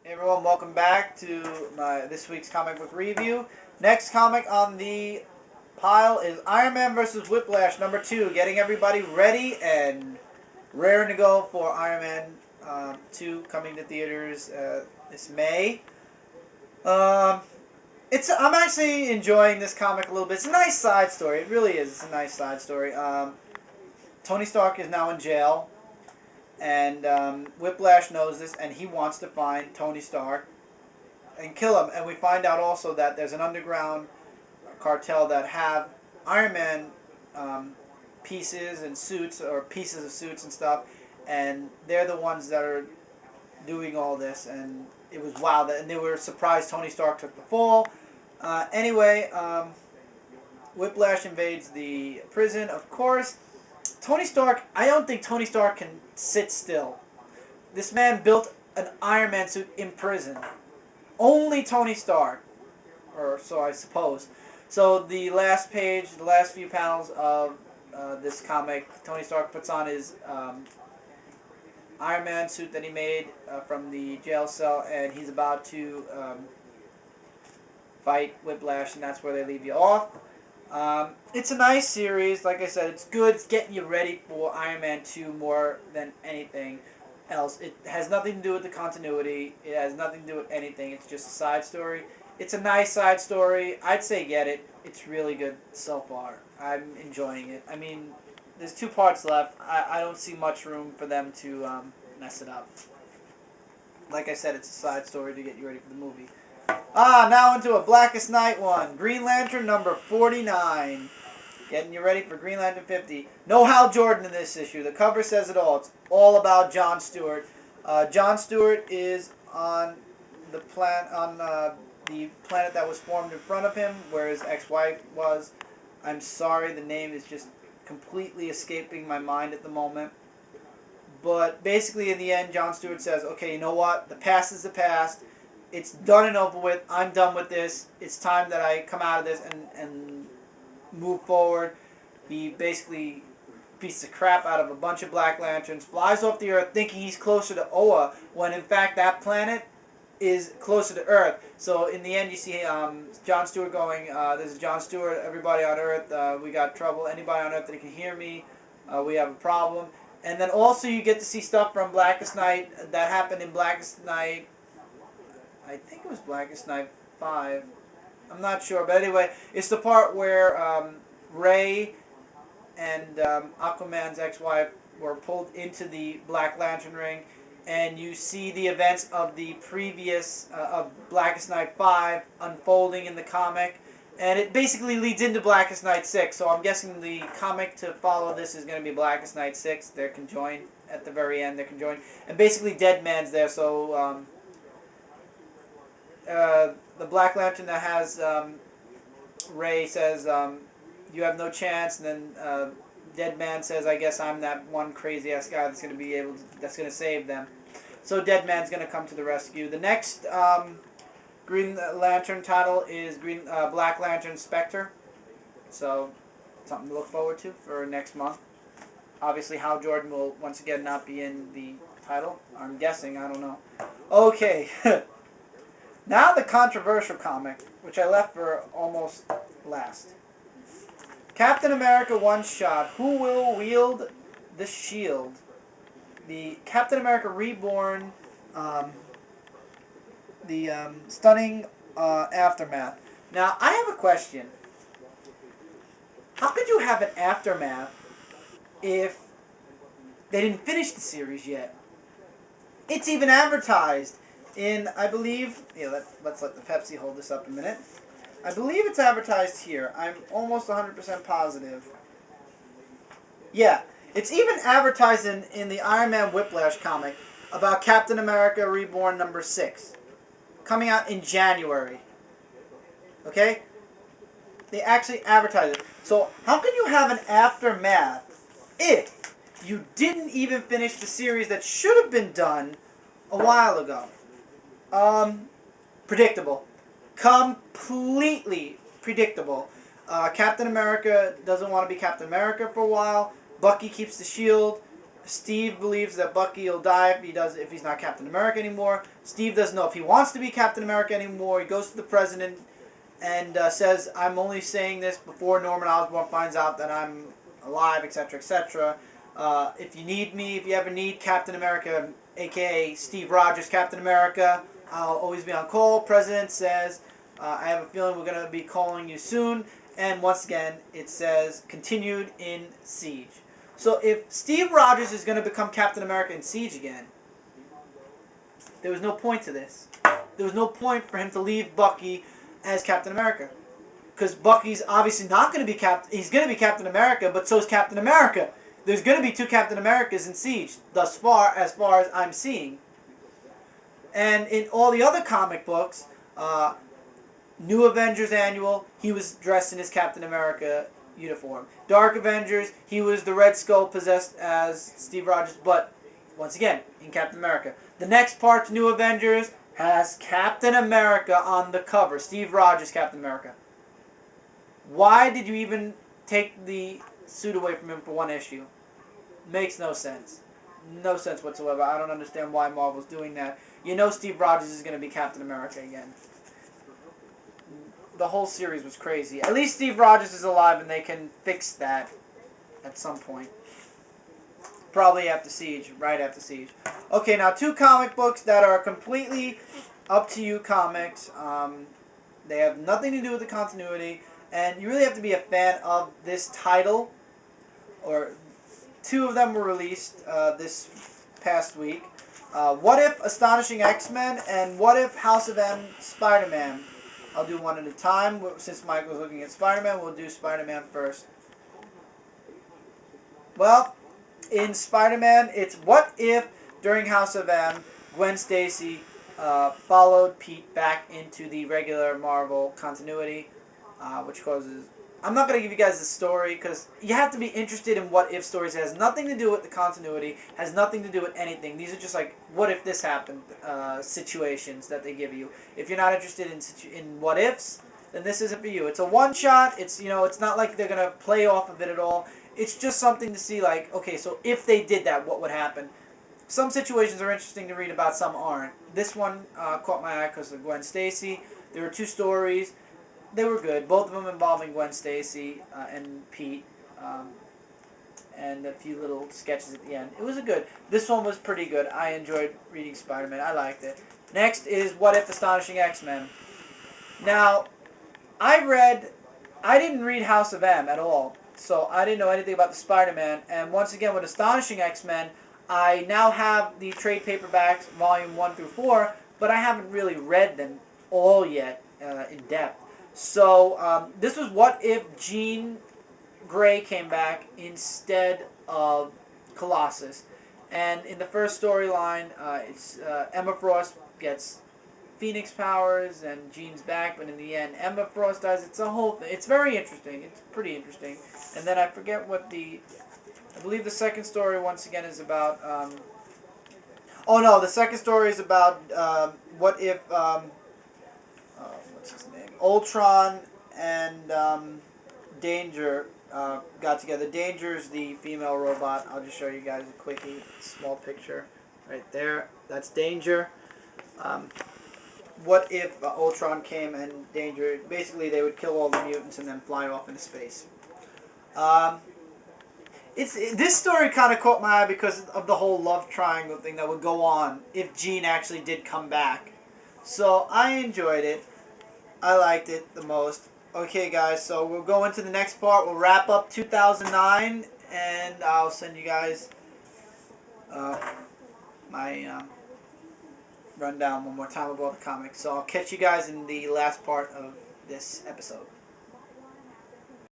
Hey everyone, welcome back to this week's comic book review. Next comic on the pile is Iron Man Versus Whiplash number 2, getting everybody ready and raring to go for Iron Man 2 coming to theaters this May. Um, I'm actually enjoying this comic a little bit. It's a nice side story. It really is. It's a nice side story. Tony Stark is now in jail. And Whiplash knows this, and he wants to find Tony Stark and kill him. And we find out also that there's an underground cartel that have Iron Man pieces and suits, or pieces of suits and stuff, and they're the ones that are doing all this. And it was wild, and they were surprised Tony Stark took the fall. Anyway, Whiplash invades the prison, of course. Tony Stark, I don't think Tony Stark can sit still. This man built an Iron Man suit in prison. Only Tony Stark, or so I suppose. So the last page, the last few panels of this comic, Tony Stark puts on his Iron Man suit that he made from the jail cell, and he's about to fight Whiplash, and that's where they leave you off. It's a nice series. Like I said, it's good. It's getting you ready for Iron Man 2 more than anything else. It has nothing to do with the continuity. It has nothing to do with anything. It's just a side story. It's a nice side story. I'd say get it. It's really good so far. I'm enjoying it. I mean, there's 2 parts left. I don't see much room for them to mess it up. Like I said, it's a side story to get you ready for the movie. Now into a Blackest Night one. Green Lantern number 49. Getting you ready for Green Lantern 50. No Hal Jordan in this issue. The cover says it all. It's all about John Stewart. John Stewart is on the the planet that was formed in front of him, where his ex-wife was. I'm sorry, the name is just completely escaping my mind at the moment. But basically, in the end, John Stewart says, okay, you know what? The past is the past. It's done and over with. I'm done with this. It's time that I come out of this and move forward. He basically beats the crap out of a bunch of Black Lanterns, flies off the Earth thinking he's closer to Oa, when in fact that planet is closer to Earth. So in the end, you see John Stewart going, this is John Stewart, everybody on Earth, we got trouble. Anybody on Earth that can hear me, we have a problem. And then also you get to see stuff from Blackest Night that happened in Blackest Night, I think it was Blackest Night 5. I'm not sure. But anyway, it's the part where Ray and Aquaman's ex-wife were pulled into the Black Lantern ring, and you see the events of the previous, of Blackest Night 5 unfolding in the comic. And it basically leads into Blackest Night 6, so I'm guessing the comic to follow this is going to be Blackest Night 6. They're conjoined at the very end. They're conjoined. And basically Dead Man's there, so the Black Lantern that has Ray says, you have no chance, and then Dead Man says, I guess I'm that one crazy ass guy that's going to be able to, that's going to save them. So Dead Man's going to come to the rescue. The next Green Lantern title is Black Lantern Spectre. So something to look forward to for next month. Obviously Hal Jordan will once again not be in the title. I'm guessing, I don't know. Okay. Now the controversial comic, which I left for almost last. Captain America One Shot. Who will wield the shield? The Captain America Reborn, the stunning aftermath. Now, I have a question. How could you have an aftermath if they didn't finish the series yet? It's even advertised in, I believe, yeah, let's let the Pepsi hold this up a minute. I believe it's advertised here. I'm almost 100% positive. Yeah, it's even advertised in the Iron Man Whiplash comic about Captain America Reborn number 6. Coming out in January. Okay? They actually advertise it. So, how can you have an aftermath if you didn't even finish the series that should have been done a while ago? Predictable. Completely predictable. Captain America doesn't want to be Captain America for a while. Bucky keeps the shield. Steve believes that Bucky will die if he's not Captain America anymore. Steve doesn't know if he wants to be Captain America anymore. He goes to the president and says, "I'm only saying this before Norman Osborn finds out that I'm alive, etc., etc. If you need me, if you ever need Captain America, aka Steve Rogers, Captain America, I'll always be on call." President says, "I have a feeling we're going to be calling you soon." And once again, it says, "Continued in Siege." So if Steve Rogers is going to become Captain America in Siege again, there was no point to this. There was no point for him to leave Bucky as Captain America. Because Bucky's obviously not going to be Captain... He's going to be Captain America, but so is Captain America. There's going to be two Captain Americas in Siege, thus far as I'm seeing. And in all the other comic books, New Avengers Annual, he was dressed in his Captain America uniform. Dark Avengers, he was the Red Skull possessed as Steve Rogers, but once again, in Captain America. The next part, New Avengers, has Captain America on the cover. Steve Rogers, Captain America. Why did you even take the suit away from him for one issue? Makes no sense. No sense whatsoever. I don't understand why Marvel's doing that. You know Steve Rogers is going to be Captain America again. The whole series was crazy. At least Steve Rogers is alive and they can fix that at some point. Probably after Siege, right after Siege. Okay, now two comic books that are completely up to you comics. They have nothing to do with the continuity, and you really have to be a fan of this title. Or two of them were released this past week. What If Astonishing X-Men and What If House of M Spider-Man. I'll do one at a time. Since Mike was looking at Spider-Man, we'll do Spider-Man first. Well, in Spider-Man, it's what if during House of M, Gwen Stacy followed Pete back into the regular Marvel continuity, which causes... I'm not going to give you guys the story because you have to be interested in what if stories. It has nothing to do with the continuity, has nothing to do with anything. These are just like, what if this happened situations that they give you. If you're not interested in what ifs, then this isn't for you. It's a one-shot. It's, you know, it's not like they're going to play off of it at all. It's just something to see, like, okay, so if they did that, what would happen? Some situations are interesting to read about, some aren't. This one caught my eye because of Gwen Stacy. There were two stories. They were good, both of them involving Gwen Stacy and Pete, and a few little sketches at the end. It was good. This one was pretty good. I enjoyed reading Spider-Man. I liked it. Next is What If Astonishing X-Men. Now, I didn't read House of M at all, so I didn't know anything about the Spider-Man, and once again with Astonishing X-Men, I now have the trade paperbacks, volume 1 through 4, but I haven't really read them all yet in depth. So this was what if Jean Grey came back instead of Colossus. And in the first storyline, it's Emma Frost gets Phoenix powers and Jean's back, but in the end, Emma Frost dies. It's a whole thing. It's very interesting. It's pretty interesting. And then I forget what I believe the second story once again is about. Oh no, the second story is about what if what's his name? Ultron and Danger got together. Danger is the female robot. I'll just show you guys a quickie, small picture right there. That's Danger. What if Ultron came and Danger... Basically, they would kill all the mutants and then fly off into space. This story kind of caught my eye because of the whole love triangle thing that would go on if Jean actually did come back. So, I enjoyed it. I liked it the most. Okay, guys, so we'll go into the next part. We'll wrap up 2009, and I'll send you guys my rundown one more time about the comics. So I'll catch you guys in the last part of this episode.